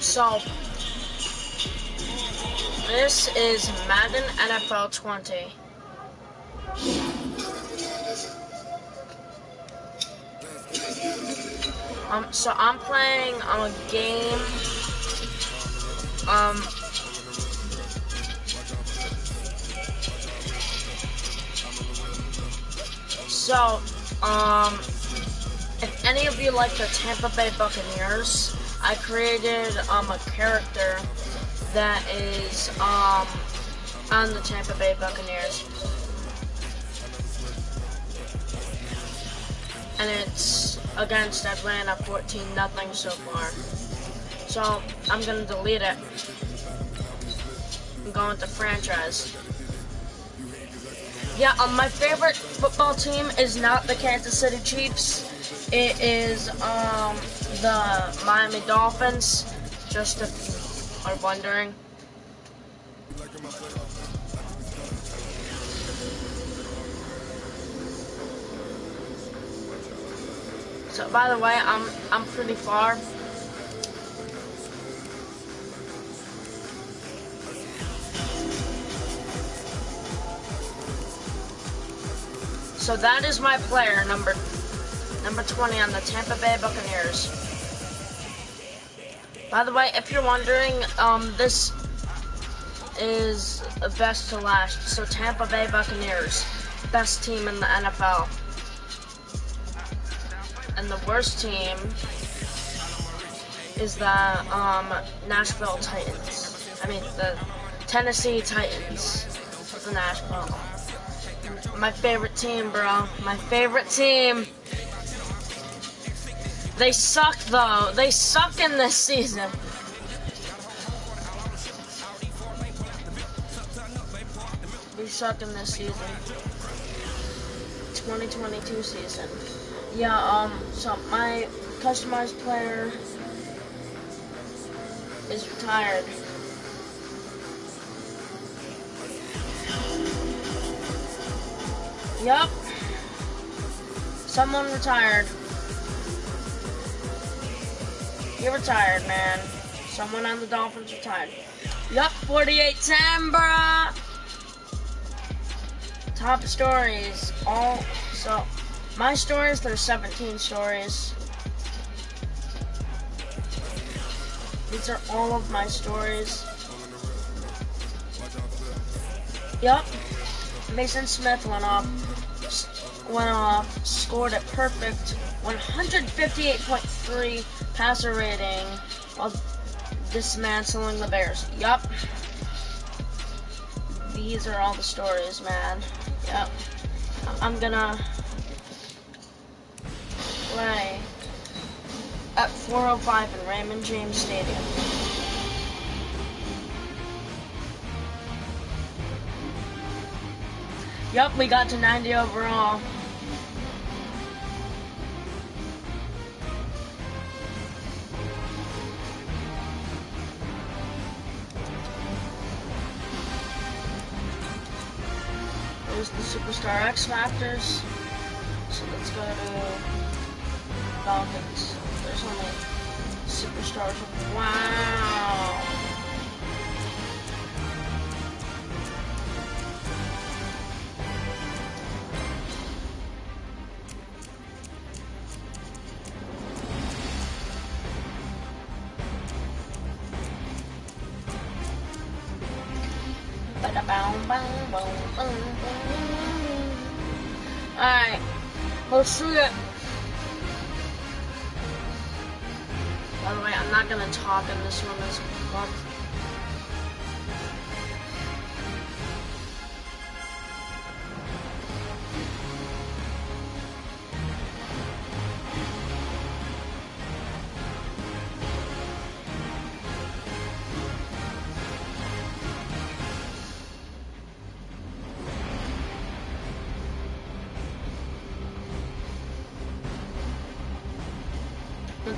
So this is Madden NFL 20. So I'm playing a game. So, if any of you like the Tampa Bay Buccaneers, I created a character that is on the Tampa Bay Buccaneers, and it's against Atlanta 14-0 so far. So I'm gonna delete it. I'm going to franchise. Yeah, my favorite football team is not the Kansas City Chiefs. It is the Miami Dolphins, just if you are wondering. So by the way, I'm pretty far. So that is my player, number 20 on the Tampa Bay Buccaneers. By the way, if you're wondering, this is best to last. So Tampa Bay Buccaneers, best team in the NFL. And the worst team is the Nashville Titans. I mean, the Tennessee Titans of the Nashville. My favorite team, bro. My favorite team. They suck, though. They suck in this season. We suck in this season. 2022 season. Yeah, so my customized player is retired. Yup. Someone retired. You're retired, man. Someone on the Dolphins retired. Yup, 48-10, bruh. Top stories. So, my stories, there's 17 stories. These are all of my stories. Yup. Mason Smith went off, scored a perfect 158.3 passer rating while dismantling the Bears. Yup. These are all the stories, man. Yup. I'm gonna play at 4:05 in Raymond James Stadium. Yup, we got to 90 overall. There's the Superstar X Factors. So let's go to Falcons. There's only Superstars. Wow. Alright, let's see it. By the way, I'm not gonna talk in this one as much.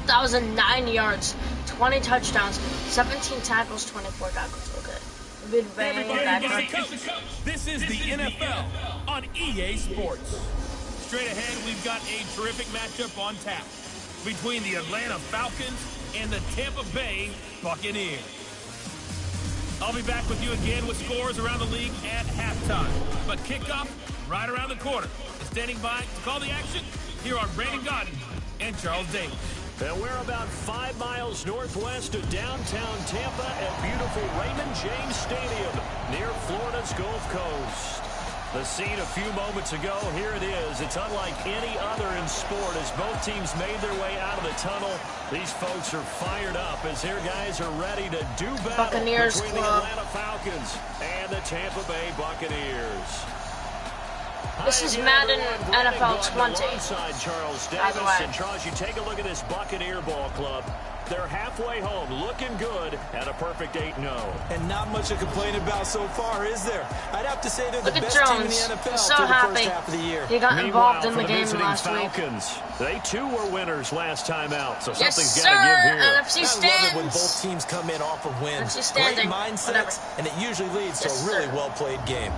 That was 9 yards, 20 touchdowns, 17 tackles, 24 tackles. Okay. This is the NFL on EA Sports. Straight ahead, we've got a terrific matchup on tap. between the Atlanta Falcons and the Tampa Bay Buccaneers. I'll be back with you again with scores around the league at halftime. But kickoff right around the corner. And standing by to call the action, here are Brandon Godden and Charles Davis. And we're about 5 miles northwest of downtown Tampa at beautiful Raymond James Stadium near Florida's Gulf Coast. The scene a few moments ago, here it is. It's unlike any other in sport as both teams made their way out of the tunnel. These folks are fired up as their guys are ready to do battle Buccaneers between the Atlanta Falcons and the Tampa Bay Buccaneers. This is Madden NFL 20. Charles By the Davis. way. And Charles, you take a look at this Buccaneer ball club. They're halfway home, looking good at a perfect 8-0. And not much to complain about so far, is there? I'd have to say they're the Look at best team in the Jones. NFL He's so for the happy. first half of the year. He got involved in the for game visiting last week. Falcons, they too were winners last time out, so Yes, something's sir. got to give here. NFC I love it when both stands. teams come in off of wins. NFC standing. Great mindsets, Whatever. and it usually leads Yes, to a really sir. well-played game.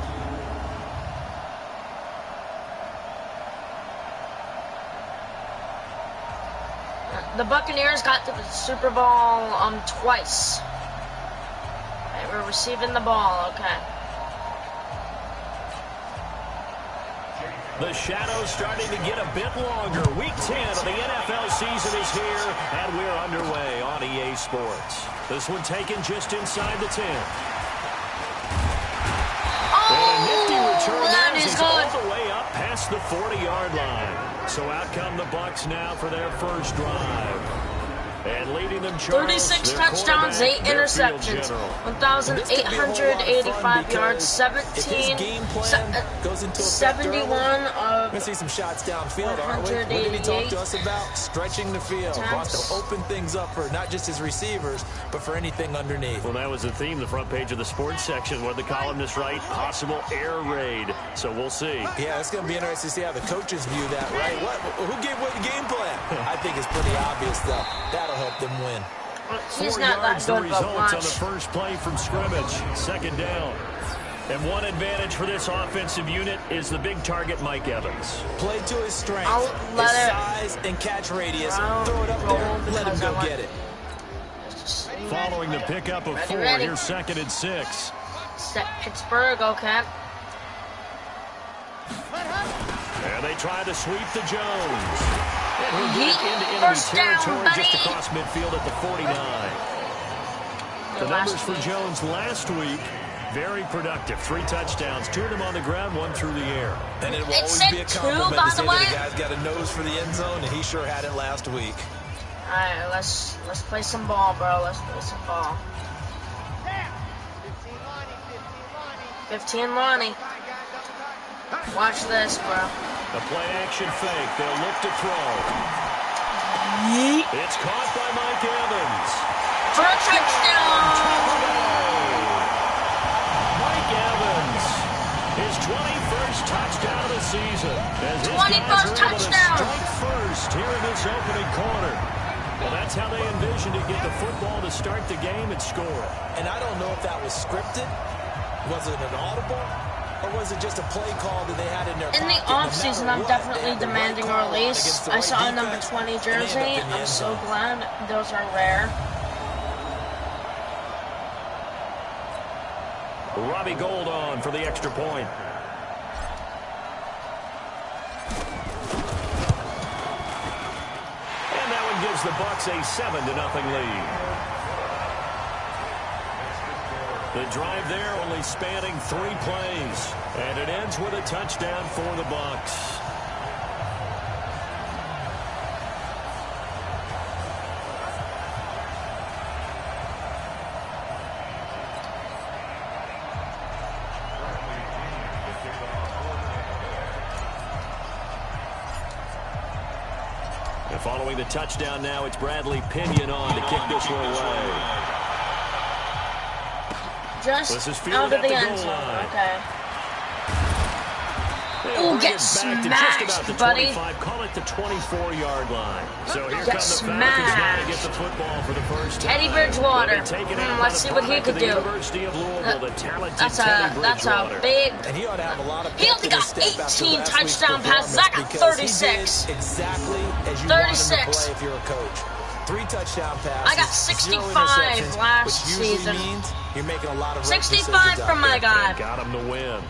The Buccaneers got to the Super Bowl twice. Right, we're receiving the ball. Okay. The shadow's starting to get a bit longer. Week 10 of the NFL season is here, and we're underway on EA Sports. This one taken just inside the 10. And a nifty return that there as is he's good. all the way up past the 40-yard line. So out come the Bucs now for their first drive. And leading them, Charles, 36 their touchdowns, 8 quarterback, their field interceptions, general. 1,885 yards, 17, game plan goes into effect 71 We're of going to see some shots downfield, aren't we? What did he talk to us about? Stretching the field. Wants to open things up for not just his receivers, but for anything underneath. Well, that was the theme, the front page of the sports section, where the columnist write, possible air raid. So we'll see. Yeah, it's going to be interesting to see how the coaches view that, right? Who gave away the game plan? I think it's pretty obvious, though. That'll help them win. he's 4 not that yards the good, but results on the watch. first play from scrimmage. Second down. And one advantage for this offensive unit is the big target, Mike Evans. Play to his strength, I'll his let it size and catch radius. I'll Throw it up roll there, let him because go I get it. Following the pickup of 4, Ready. here's 2nd and 6. Set Pittsburgh, okay. And they try to sweep to Jones. And he'll get it into enemy First down, territory just buddy. across midfield at the 49. The numbers for Jones last week, very productive. 3 touchdowns, 2 of them on the ground, 1 through the air. And it will It always said be a 2, compliment by to say the that way. a guy's got a nose for the end zone, and he sure had it last week. All right, let's play some ball, bro. Let's play some ball. 15 money. Watch this, bro. A play-action fake. They'll look to throw. Yeet. It's caught by Mike Evans. For a touchdown! Mike Evans, his 21st touchdown of the season. As his 21st guys are able touchdown. to strike first here in this opening quarter. Well, that's how they envisioned to get the football to start the game and score. And I don't know if that was scripted. Was it an audible? Or was it just a play call that they had in their In the pocket? offseason, No I'm matter what, definitely they had the right demanding a call release. against the I right saw a number defense, 20 and they end jersey. up in the I'm end so zone. glad those are rare. Robbie Gould on for the extra point. And that one gives the Bucs a 7-0 lead. The drive there only spanning 3 plays. And it ends with a touchdown for the Bucs. And following the touchdown now, it's Bradley Pinion on to kick this one away. Just This is out fielded of at the the end goal zone. line. Okay. They'll Ooh, bring Get it back to smashed, just about the buddy. 25, call it the 24-yard line. So here Get come the Falcons now to get smashed. the football for the first time. Teddy Bridgewater. They'll be taken out by Let's the see what he product could of the do. University of Louisville, the talented That's Teddy Bridgewater. a big. And he ought to have a lot of He only got 18 touchdown passes. I got because 36. he did exactly as you want him to 36. play if you're a coach. 3 touchdown passes. I got 65 last which usually season. means you're making a lot of 65 from my guy. Got him to win.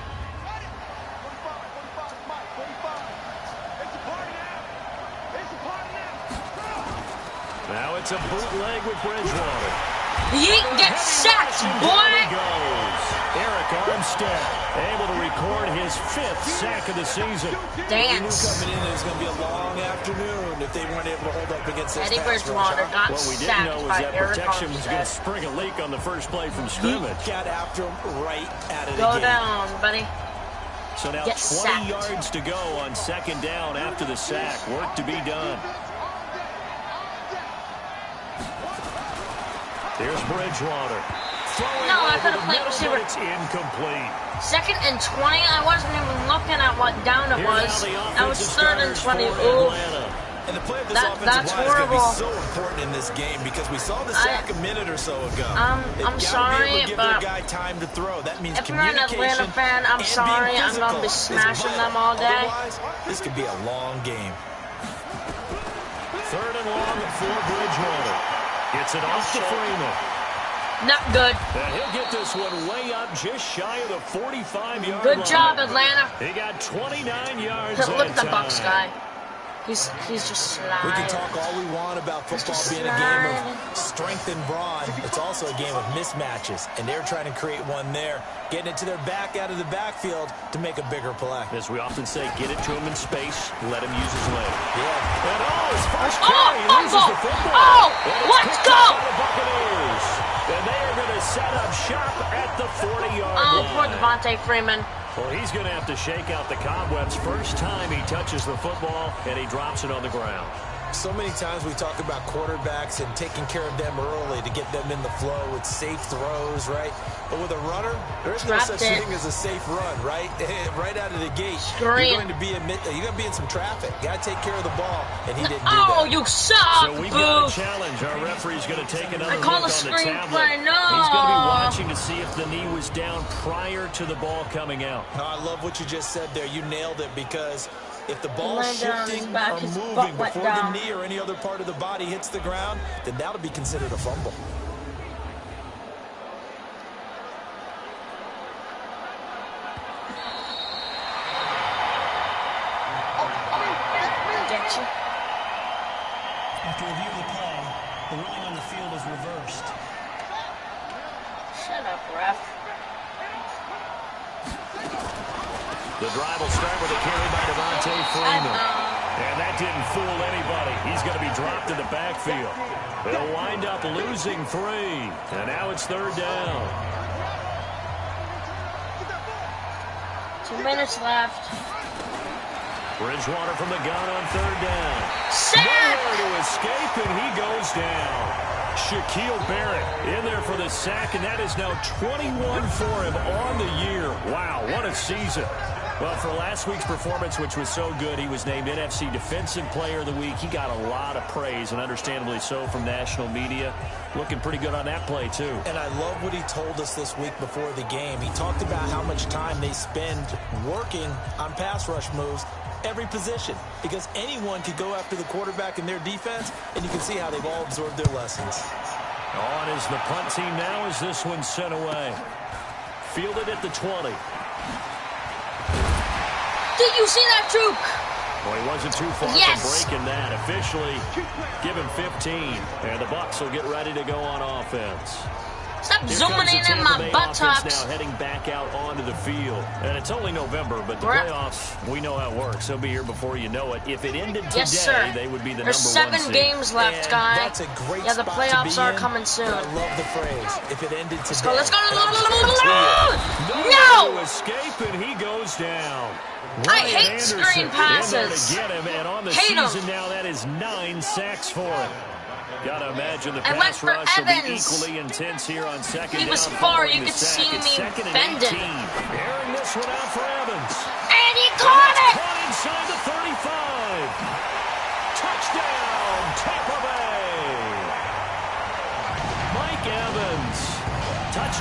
Now it's a bootleg with Bridgewater. Yeet, get sacked, boy! Eric Armstead able to record his 5th sack of the season. Dance. Coming in, it's going to be a long afternoon if they weren't able to hold up against this Teddy pass Bridgewater rush. got What we didn't sacked know was by that Eric protection was going to Armstead. spring a leak on the first play from He scrimmage. got after him right at it Go again. down, buddy. So now Get 20 sacked. yards to go on 2nd down after the sack. Work to be done. Here's Bridgewater. No, I could have played receiver. It's incomplete. 2nd and 20. I wasn't even looking at what down it was. That was 3rd and 20. Ooh. And the play of this That's offensive line is going to horrible. be so important in this game because we saw the sack a minute or so ago. I'm sorry, give but their guy time to throw. That means if you're an Atlanta fan, I'm sorry. I'm going to be smashing them all day. Otherwise, this could be a long game. 3rd and long for Bridgewater. Gets it off to Freeman. Not good. And he'll get this one way up just shy of the 45-yard line. Good job, Atlanta. He got 29 yards Look at that the Bucks time. guy. He's just sliding. We can talk all we want about football just being a game sliding. of strength and brawn. It's also a game of mismatches, and they're trying to create one there, getting it to their back out of the backfield to make a bigger play. As we often say, get it to him in space, let him use his leg. Yeah. And his first Oh, carry, he loses fumble. the football. Oh, And it's let's picked go. up by the Buccaneers. And they are going to set up shop at the 40-yard Oh, line. poor Devontae Freeman. Well, he's going to have to shake out the cobwebs first time he touches the football, and he drops it on the ground. So many times we talk about quarterbacks and taking care of them early to get them in the flow with safe throws, right? But with a runner, there is no Dropped such it. thing as a safe run, right? Right out of the gate, Screen. you're going to be in some traffic. You got to take care of the ball, and he didn't do Oh, that. you suck, So we've got boo. a challenge. Our referee's going to take another I look call on a the screen tablet. play. No. He's going to be watching to see if the knee was down prior to the ball coming out. No, I love what you just said there. You nailed it because if the ball's landed on his shifting back, or his moving butt went before down. the knee or any other part of the body hits the ground, then that'll be considered a fumble. Get you. After review of the play, the ruling on the field is reversed. Shut up, ref. The drive will start with a carry by Devontae Freeman. And that didn't fool anybody. He's going to be dropped in the backfield. They'll wind up losing 3. And now it's 3rd down. 2 minutes left. Bridgewater from the gun on 3rd down. Sack! Nowhere to escape, and he goes down. Shaquille Barrett in there for the sack, and that is now 21 for him on the year. Wow, what a season. Well, for last week's performance, which was so good, he was named NFC Defensive Player of the Week. He got a lot of praise, and understandably so, from national media. Looking pretty good on that play, too. And I love what he told us this week before the game. He talked about how much time they spend working on pass rush moves, every position, because anyone could go after the quarterback in their defense, and you can see how they've all absorbed their lessons. On is the punt team now as this one's sent away. Fielded at the 20. Did you see that juke? Well, he wasn't too far Yes. from breaking that. Officially, give him 15, and the Bucs will get ready to go on offense. Stop Here zooming comes the in Tampa my Bay buttocks. offense now heading back out onto the field. And it's only November, but the playoffs, we know how it works. They'll be here before you know it. If it ended today, Yes, sir. they would be the There's number 1 7 seed. games left, And guy. that's a great Yeah, the spot to playoffs be are in, coming soon. but I love the phrase. If it ended today. Let's go. and I'm guarantee you, Nowhere No! to escape, and he goes down. I Ryan hate Anderson screen in there passes. to get him, and on the Hate 'em. season now, that is 9 sacks for him. Gotta imagine the I went pass for rush will be Evans. equally intense here on 2nd He down. was far. following You the could sack. see It's me 2nd and bending. 18. Airing this one out for Evans. And he caught it!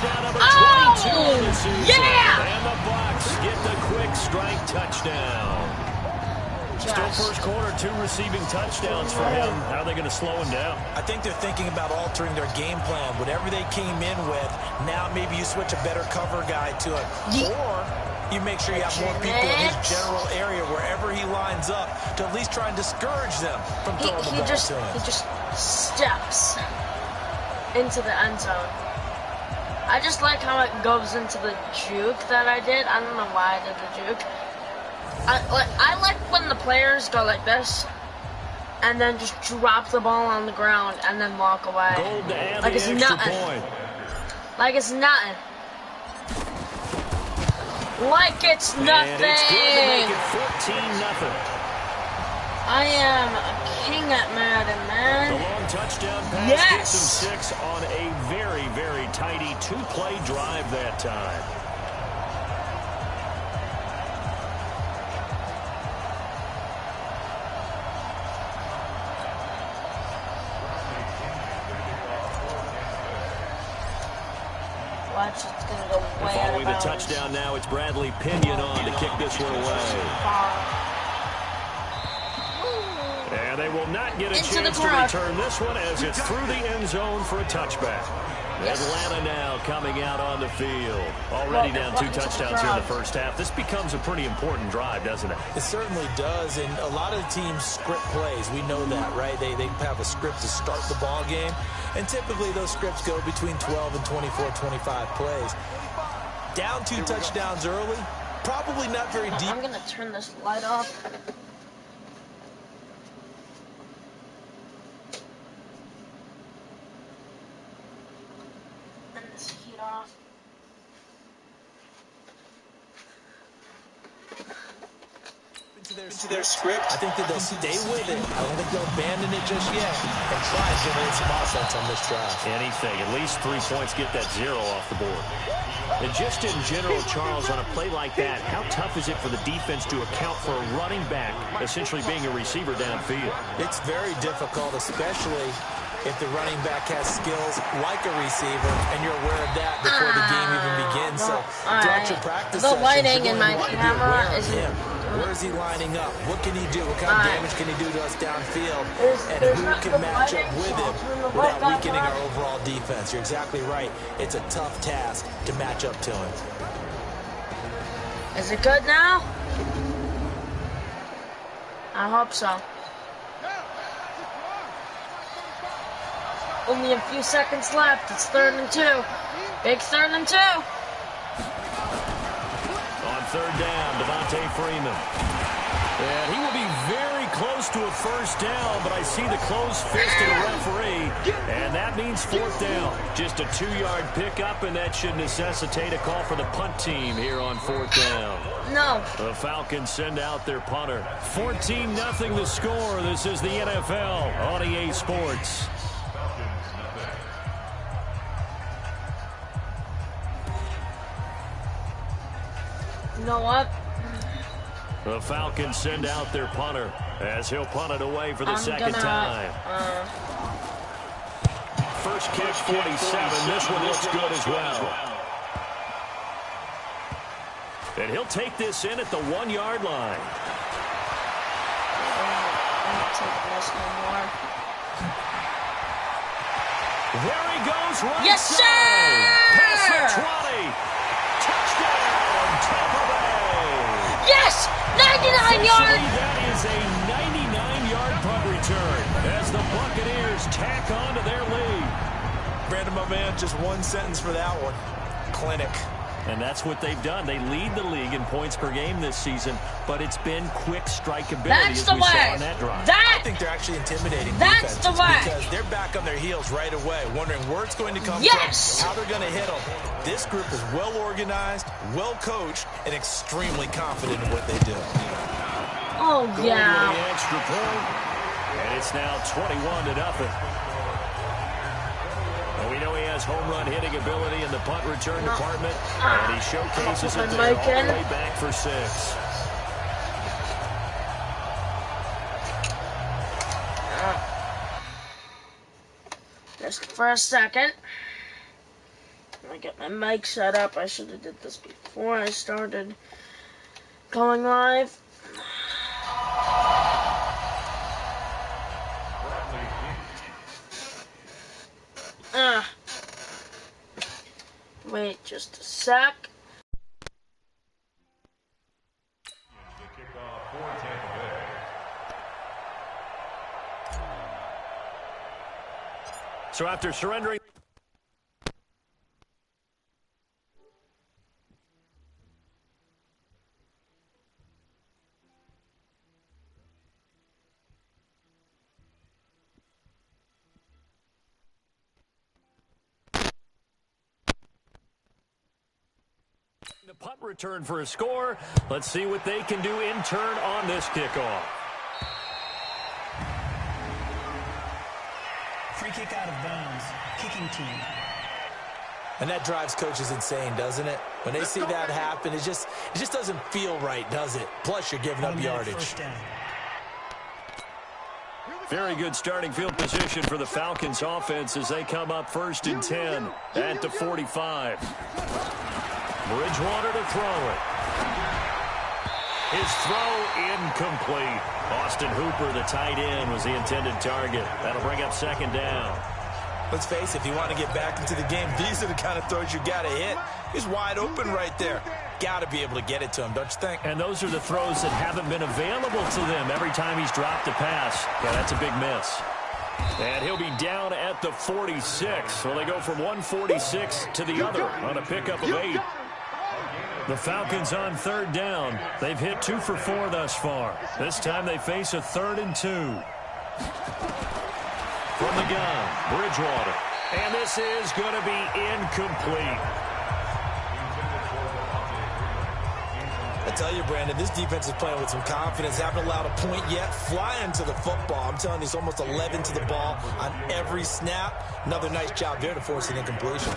touchdown number 22 of the season. Yeah! And the Bucs get the quick strike touchdown. Still first quarter, 2 receiving touchdowns for him. How are they going to slow him down? I think they're thinking about altering their game plan. Whatever they came in with, now maybe you switch a better cover guy to it. Or you make sure you have more people in his general area wherever he lines up to at least try and discourage them from throwing the ball to him. He just steps into the end zone. I just like how it goes into the juke that I did. I don't know why I did the juke. I like when the players go like this and then just drop the ball on the ground and then walk away. Like it's nothing. Like it's nothing. Like it's nothing. And it's good to make it 14-0. I am a king at Madden, man. The long touchdown pass gets them 6 on a very, very tidy 2-play drive that time. Watch, it's going to go way out of Following the bounds. touchdown now, it's Bradley Pinion on to kick this one away. And they will not get a chance to return this one as it's through the end zone for a touchback. Atlanta now coming out on the field. Already down 2 touchdowns here in the first half. This becomes a pretty important drive, doesn't it? It certainly does, and a lot of the teams script plays. We know that, right? They have a script to start the ball game, and typically those scripts go between 12 and 24, 25 plays. Down 2 touchdowns early, probably not very deep. I'm going to turn this light off. Into their script. I think that they'll stay with it. I don't think they'll abandon it just yet and try and generate some offense on this drive. Anything. At least 3 points, get that 0 off the board. And just in general, Charles, on a play like that, how tough is it for the defense to account for a running back essentially being a receiver downfield? It's very difficult, especially if the running back has skills like a receiver, and you're aware of that before the game even begins. So throughout your practice sessions, lighting in my camera is him. Where is he lining up? What can he do? What kind of damage can he do to us downfield? And who can match up with him without weakening our overall defense? You're exactly right. It's a tough task to match up to him. Is it good now? I hope so. Only a few seconds left. It's 3rd and 2. Big 3rd and 2. On 3rd down, Devontae Freeman. And he will be very close to a first down, but I see the closed fist of the referee, and that means 4th down. Just a 2-yard pickup, and that should necessitate a call for the punt team here on 4th down. No. The Falcons send out their punter. 14-0 the score. This is the NFL on EA Sports. You know what? The Falcons send out their punter as he'll punt it away for the second time. First kick, 47. This one looks good as well. And he'll take this in at the 1-yard line. There he goes, right yes, side. Sir! Pass for 20. Touchdown, Tampa Bay. Yes! 99 yards! That is a 99-yard punt return as the Buccaneers tack on to their lead. Brandon, my man, just one sentence for that one. Clinic. And that's what they've done. They lead the league in points per game this season, but it's been quick strikeability That's as the we way. saw on that drive. I think they're actually intimidating That's defenses the way. because they're back on their heels right away, wondering where it's going to come Yes. from, how they're going to hit them. This group is well organized, well coached, and extremely confident in what they do. Oh, yeah. Going to the extra point, and it's now 21-0. We know he has home run hitting ability in the punt return department, and he showcases it there all the way back for 6. Just for a second. I get my mic set up. I should have did this before I started going live. Wait just a sec. So after surrendering... The punt return for a score. Let's see what they can do in turn on this kickoff. Free kick out of bounds. Kicking team. And that drives coaches insane, doesn't it? When they see that happen, it just doesn't feel right, does it? Plus, you're giving up yardage. Very good starting field position for the Falcons offense as they come up 1st and 10 at the 45. Bridgewater to throw it. His throw incomplete. Austin Hooper, the tight end, was the intended target. That'll bring up 2nd down. Let's face it, if you want to get back into the game, these are the kind of throws you got to hit. He's wide open right there. Got to be able to get it to him, don't you think? And those are the throws that haven't been available to them every time he's dropped a pass. Yeah, that's a big miss. And he'll be down at the 46. So they go from 146 to the other on a pickup of 8. The Falcons on 3rd down. They've hit 2 for 4 thus far. This time they face a 3rd and 2. From the gun, Bridgewater. And this is going to be incomplete. I tell you, Brandon, this defense is playing with some confidence. Haven't allowed a point yet. Flying to the football. I'm telling you, it's almost 11 to the ball on every snap. Another nice job there to force an incompletion.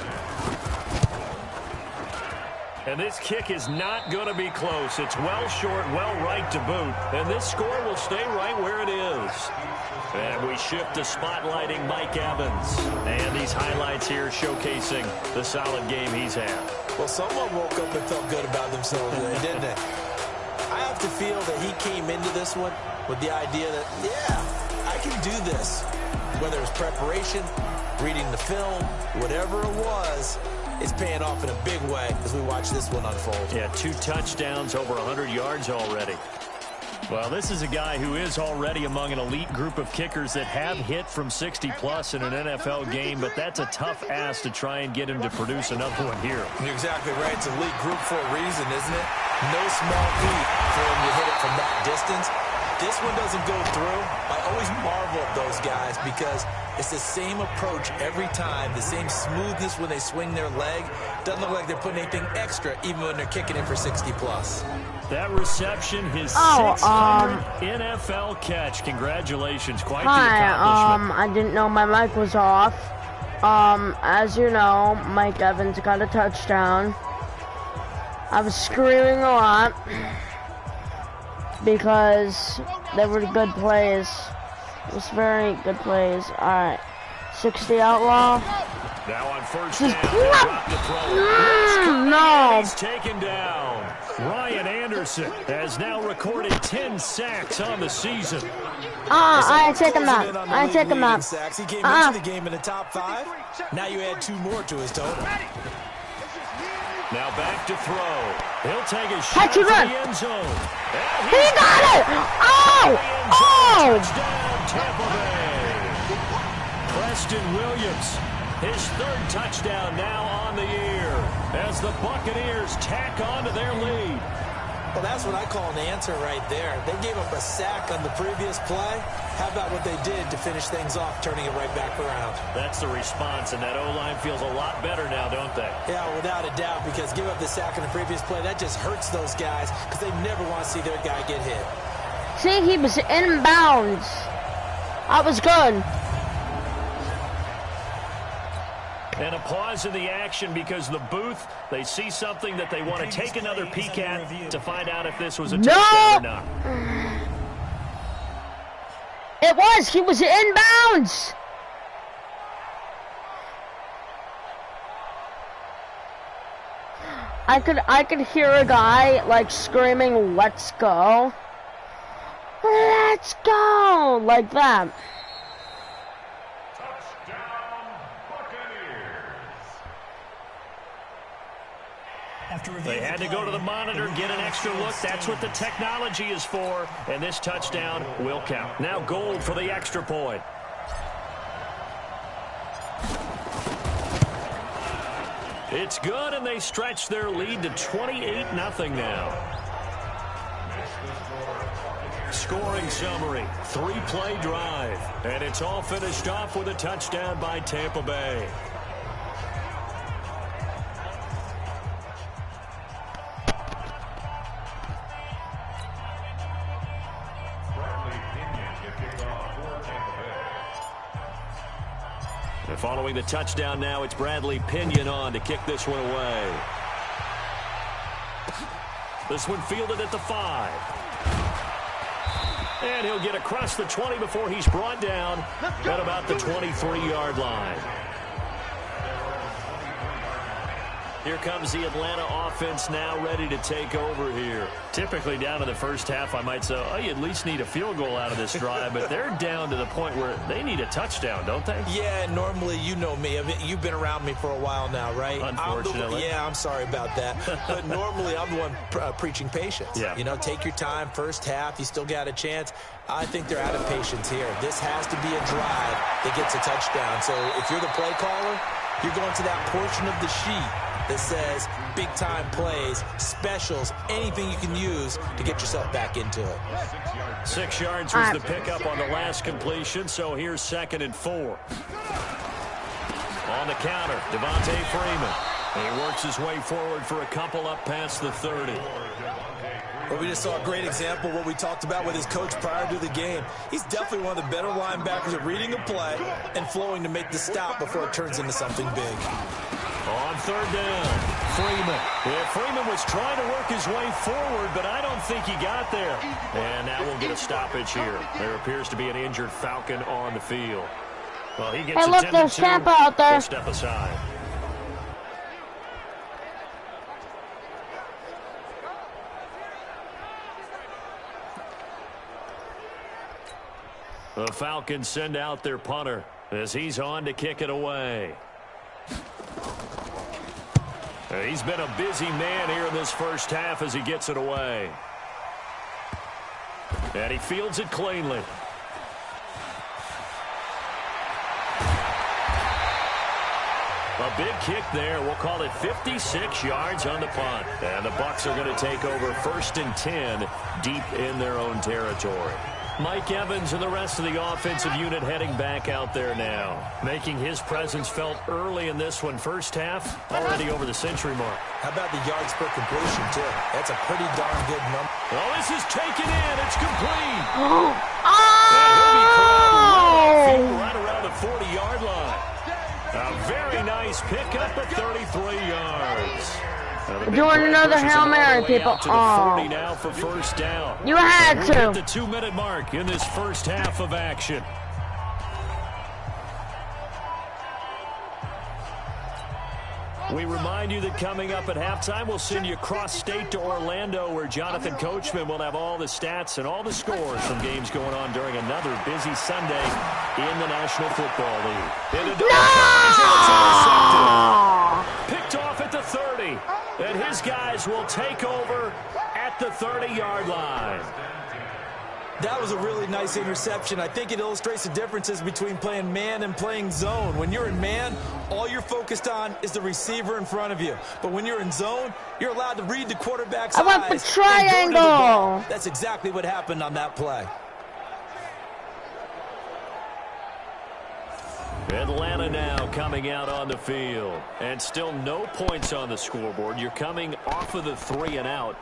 And this kick is not going to be close. It's well short, well right to boot. And this score will stay right where it is. And we shift to spotlighting Mike Evans. And these highlights here showcasing the solid game he's had. Well, someone woke up and felt good about themselves today, didn't they? I have to feel that he came into this one with the idea that, yeah, I can do this. Whether it's preparation, reading the film, whatever it was, it's paying off in a big way as we watch this one unfold. Yeah, 2 touchdowns, over 100 yards already. Well, this is a guy who is already among an elite group of kickers that have hit from 60-plus in an NFL game, but that's a tough ask to try and get him to produce another one here. You're exactly right. It's an elite group for a reason, isn't it? No small feat for him to hit it from that distance. This one doesn't go through. I always marvel at those guys because it's the same approach every time, the same smoothness when they swing their leg. Doesn't look like they're putting anything extra even when they're kicking it for 60-plus. That reception, his 600th NFL catch. Congratulations. Quite the accomplishment. I didn't know my mic was off. As you know, Mike Evans got a touchdown. I was screaming a lot because they were good plays. It was very good plays. Alright. 60 outlaw. Now on 1st down, they drop the throw. No. He's taken down. Ryan Anderson has now recorded 10 sacks on the season. I take him out. I take him out. He came into the game in the top 5. Now you add 2 more to his total. Now back to throw. He'll take a shot to the end zone. He got it! Oh! Oh! Touchdown, Tampa Bay. Preston Williams, his 3rd touchdown now on the year as the Buccaneers tack on to their lead. Well, that's what I call an answer right there. They gave up a sack on the previous play. How about what they did to finish things off, turning it right back around? That's the response, and that O-line feels a lot better now, don't they? Yeah, without a doubt, because give up the sack on the previous play, that just hurts those guys because they never want to see their guy get hit. See, he was in bounds. That was good. And a pause in the action because the booth, they see something that they want to take another peek at to find out if this was a touchdown or not. It was. He was in bounds. I could hear a guy like screaming, "Let's go. Let's go," like that. They had to go to the monitor, get an extra look. That's what the technology is for. And this touchdown will count. Now gold for the extra point. It's good, and they stretch their lead to 28-0 now. Scoring summary, 3-play drive. And it's all finished off with a touchdown by Tampa Bay. And following the touchdown now, it's Bradley Pinion on to kick this one away. This one fielded at the 5. And he'll get across the 20 before he's brought down at about the 23-yard line. Here comes the Atlanta offense now ready to take over here. Typically down in the first half, I might say, oh, you at least need a field goal out of this drive, but they're down to the point where they need a touchdown, don't they? Yeah, normally, you know me. I mean, you've been around me for a while now, right? Unfortunately. I'm sorry about that. But normally, I'm the one preaching patience. Yeah. You know, take your time, first half, you still got a chance. I think they're out of patience here. This has to be a drive that gets a touchdown. So if you're the play caller, you're going to that portion of the sheet that says big-time plays, specials, anything you can use to get yourself back into it. 6 yards was the pickup on the last completion, so here's 2nd and 4. On the counter, Devontae Freeman. He works his way forward for a couple up past the 30. Well, we just saw a great example of what we talked about with his coach prior to the game. He's definitely one of the better linebackers at reading a play and flowing to make the stop before it turns into something big. On 3rd down, Freeman. Yeah, Freeman was trying to work his way forward, but I don't think he got there. And now we'll get a stoppage here. There appears to be an injured Falcon on the field. Well, he gets look, there's Tampa out there. We'll step aside. The Falcons send out their punter as he's on to kick it away. He's been a busy man here in this first half as he gets it away. And he fields it cleanly. A big kick there. We'll call it 56 yards on the punt. And the Bucs are going to take over 1st and 10 deep in their own territory. Mike Evans and the rest of the offensive unit heading back out there now, making his presence felt early in this one. First half, already over the century mark. How about the yards per completion, too? That's a pretty darn good number. Oh, this is taken in. It's complete. Oh! And he'll be called right around the 40-yard line. A very nice pickup at 33 yards. Doing another Hail Mary, people. Oh. Now for first down. You had to. We're at the 2-minute mark in this first half of action. We remind you that coming up at halftime, we'll send you cross-state to Orlando, where Jonathan Coachman will have all the stats and all the scores from games going on during another busy Sunday in the National Football League. Picked off at the 30, and his guys will take over at the 30-yard line. That was a really nice interception. I think it illustrates the differences between playing man and playing zone. When you're in man, all you're focused on is the receiver in front of you. But when you're in zone, you're allowed to read the quarterback's eyes. I want the triangle. That's exactly what happened on that play. Atlanta now coming out on the field. And still no points on the scoreboard. You're coming off of the 3 and out.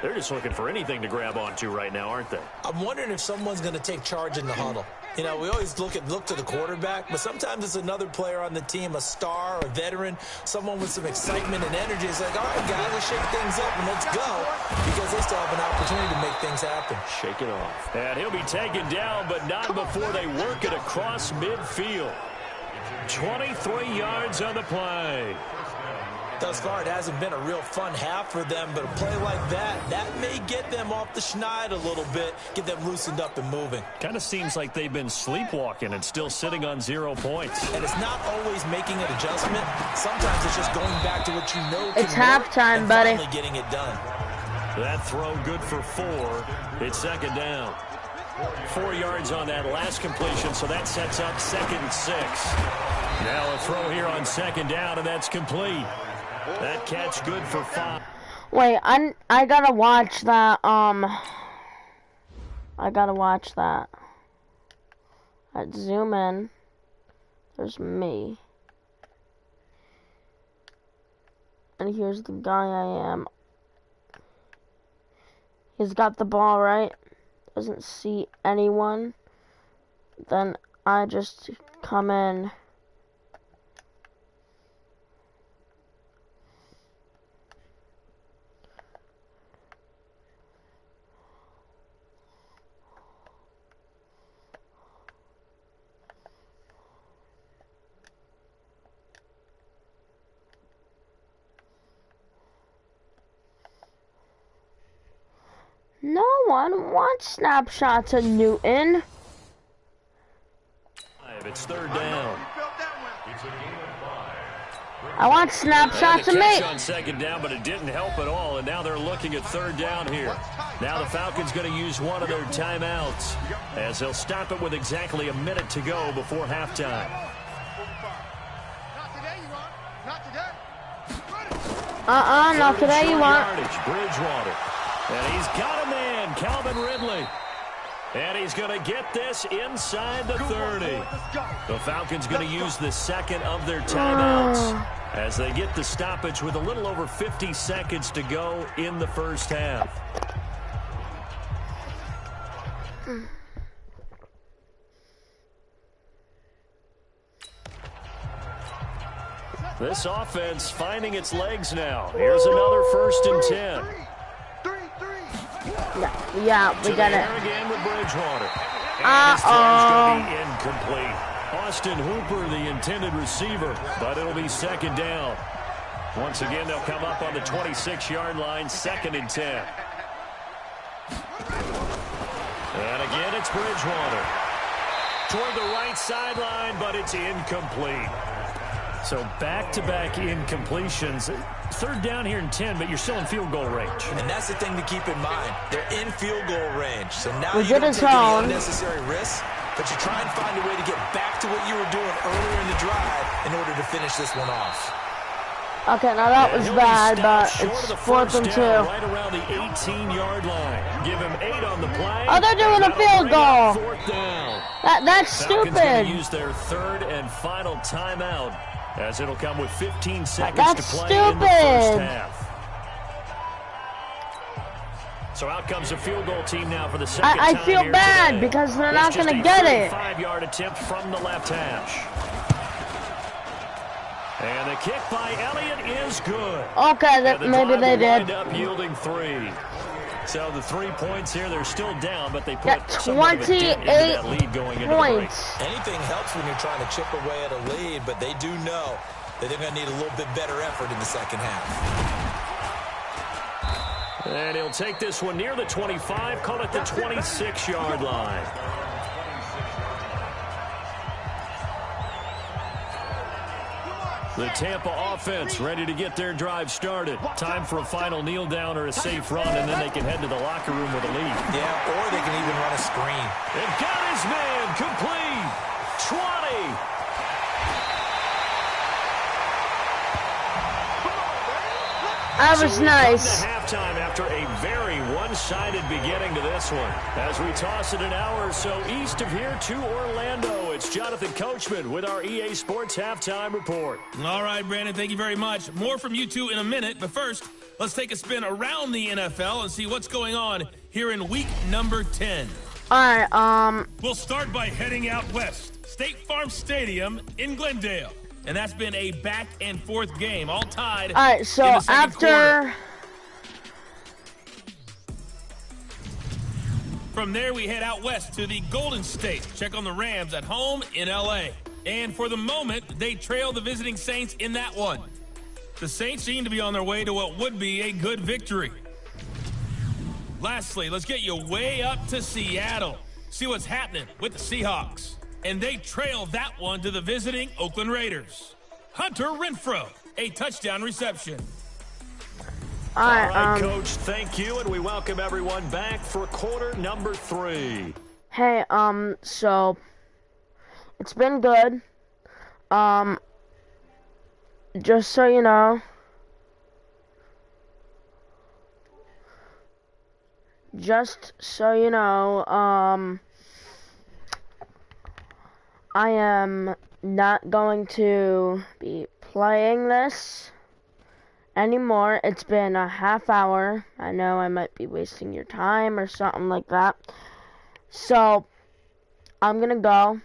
They're just looking for anything to grab onto right now, aren't they? I'm wondering if someone's going to take charge in the huddle. You know, we always look to the quarterback, but sometimes it's another player on the team, a star, a veteran, someone with some excitement and energy. It's like, all right, guys, let's shake things up and let's go, because they still have an opportunity to make things happen. Shake it off. And he'll be taken down, but not before they work it across midfield. 23 yards on the play. Thus far, it hasn't been a real fun half for them, but a play like that may get them off the schneid a little bit, get them loosened up and moving. Kind of seems like they've been sleepwalking and still sitting on 0 points. And it's not always making an adjustment. Sometimes it's just going back to what you know can It's halftime, and buddy. finally getting it done. That throw good for 4. It's second down. 4 yards on that last completion, so that sets up 2nd and 6. Now a throw here on 2nd down, and that's complete. That catch good for 5. Wait, I gotta watch that. I gotta watch that. Let's zoom in. There's me. And here's the guy I am. He's got the ball, right? Doesn't see anyone. Then I just come in. No one wants snapshots of Newton. It's 3rd down. I want snapshots of me. Catch on 2nd down, but it didn't help at all, and now they're looking at 3rd down here. Now the Falcons going to use one of their timeouts as they'll stop it with exactly a minute to go before halftime. Not today you want. Bridgewater. And he's got a man, Calvin Ridley. And he's going to get this inside the 30. The Falcons going to use the second of their timeouts as they get the stoppage with a little over 50 seconds to go in the first half. This offense finding its legs now. Here's another 1st and 10. Yeah, we got it. Again with Bridgewater. And his throw's going to be incomplete. Austin Hooper, the intended receiver, but it'll be 2nd down. Once again, they'll come up on the 26-yard line, 2nd and 10. And again, it's Bridgewater. Toward the right sideline, but it's incomplete. So back-to-back incompletions. 3rd down here in 10, but you're still in field goal range. And that's the thing to keep in mind. They're in field goal range. So now We you don't didn't take any zone. unnecessary risks, but you try and find a way to get back to what you were doing earlier in the drive in order to finish this one off. Okay, now that was bad, but it's 4th and 2. Right around the 18-yard line. Give him 8 on the play. Oh, they're doing a field goal. 4th down. That's Falcons going to stupid. use their 3rd and final timeout as it'll come with 15 seconds That's to play in the first stupid. half. So out comes the field goal team now for the second time I feel here bad today. because they're It's not just going to a get it. 35-yard attempt from the left hash. And the kick by Elliott is good. Okay, that, And the maybe drive they will wind did. up yielding 3. So the 3 points here, they're still down, but they put Got somewhat of a dent into 28 that lead going into the break. points. Anything helps when you're trying to chip away at a lead, but they do know that they're going to need a little bit better effort in the second half. And he'll take this one near the 25, call it the 26-yard line. The Tampa offense ready to get their drive started. Time for a final kneel down or a safe run, and then they can head to the locker room with a lead. Yeah, or they can even run a screen. They've got his man complete. 20. That was So we nice. come to halftime after a very one-sided beginning to this one. As we toss it an hour or so east of here to Orlando, it's Jonathan Coachman with our EA Sports Halftime Report. All right, Brandon, thank you very much. More from you two in a minute, but first, let's take a spin around the NFL and see what's going on here in week number 10. Alright, We'll start by heading out west. State Farm Stadium in Glendale. And that's been a back-and-forth game, all tied. alright, so in the second quarter. after... From there, we head out west to the Golden State. Check on the Rams at home in L.A. And for the moment, they trail the visiting Saints in that one. The Saints seem to be on their way to what would be a good victory. Lastly, let's get you way up to Seattle. See what's happening with the Seahawks. And they trail that one to the visiting Oakland Raiders. Hunter Renfrow, a touchdown reception. All right, Coach, thank you, and we welcome everyone back for quarter number 3. Hey, so it's been good. Just so you know, I am not going to be playing this anymore. It's been a half hour. I know I might be wasting your time or something like that. So, I'm gonna go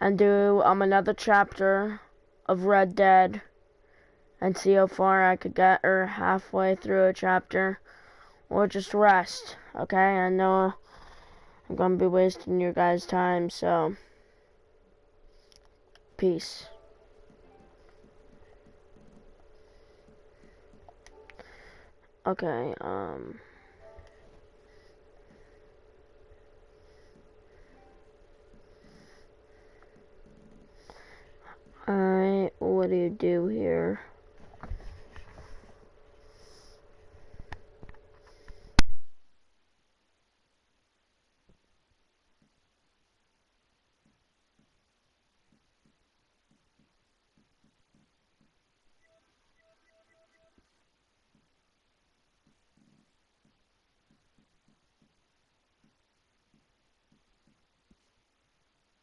and do another chapter of Red Dead and see how far I could get, or halfway through a chapter, or just rest. Okay, I know I'm gonna be wasting your guys' time, so peace. Okay, alright, what do you do here?